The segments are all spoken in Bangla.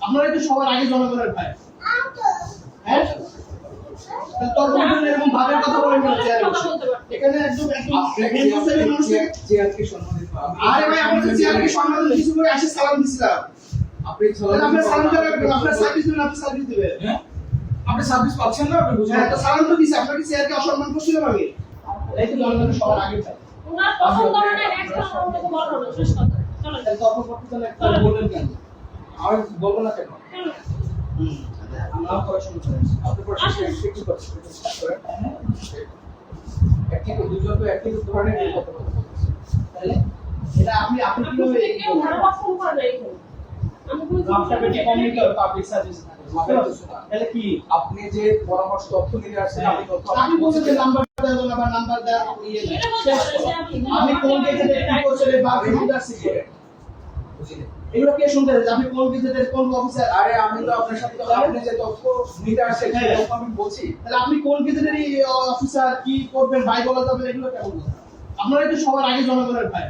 আপনারাই তো সবার আগে জনগণের ভাই। হ্যাঁ তোর বন্ধু এরকম ভাবের কথা বলেন না এখানে একদম চেয়ারকে সম্মানিত আরে ভাই আমরা তো চেয়ারকে সম্মান কিছু করে আসে সালাম দিছিলাম আপনি আপনার সালাম দেবেন আপনার সার্ভিস দিবেন আপনি সার্ভিস দিবেন হ্যাঁ আপনি সার্ভিস পাচ্ছেন না আপনি বুঝুন হ্যাঁ তো সালাম তো দিছি আপনাকে চেয়ারকে অসম্মান করছিলাম আমি এই তো জনগণের সবার আগে চাই ওনার পছন্দ না নেক্সট রাউন্ডে বড় হলো শেষ কথা চলেন তাহলে তর্ক করতে চলে একটা বললেন কেন আমি বলবো না কেন আমরা পড়াশোনা করি আপনি পড়াশোনা একটু করছেন একই তো দুজন তো একই ধরনের কথা বলছেন তাহলে এটা আপনি কিভাবে কেউ ভালো পারফর্ম করবে এইখানে আমি কোনো আপনার বেটি কমিউনিকেট পাবলিক সার্ভিস তাহলে কি আপনি যে পরামর্শ তথ্য নিয়ে আসছেন আপনি তথ্য আপনি বলছেন যে নাম্বার দেওয়া যাবে না নাম্বার দেওয়া ইয়ে না আপনি কোন গেজেটে কি করছেন বা ফিল্টার সিস্টেম এগুলো কে শুনতে যাচ্ছে আপনি কোন গেজেটের কোন অফিসার আরে আমি তো আপনার সাথে আপনি যে তথ্য নিতে আসছেন সেই তথ্য আমি বলছি তাহলে আপনি কোন গেজেটের অফিসার কি করবেন ভাই বলা যাবে এগুলো কেমন কথা আপনারাই তো সবার আগে জনগণের ভাই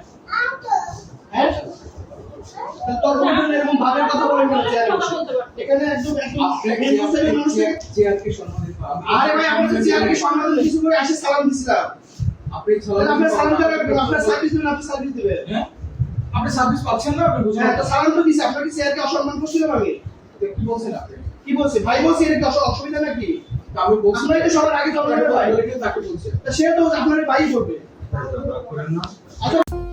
হ্যাঁ তোর বন্ধু এরকম ভাবের কথা বলেন না এখানে একদম চেয়ারকে সম্মানিত আরে ভাই আমরা তো চেয়ারকে সম্মান কিছু করে আসে সালাম দিছিলাম আপনি আপনার সালাম দেবেন আপনার সার্ভিস দিবেন আপনি সার্ভিস দিবেন হ্যাঁ আপনি সার্ভিস পাচ্ছেন না আপনি বুঝুন হ্যাঁ তো সালাম তো দিছি আপনাকে চেয়ারকে অসম্মান করছিলাম আমি কি বলছেন আপনি কি বলছি ভাই বলছি এটা কি অসুবিধা নাকি আমি বলছি আপনারাই তো সবার আগে জনগণের ভাই তাকে বলছেন তা সে তো আপনার ভাই করবে করেন না আচ্ছা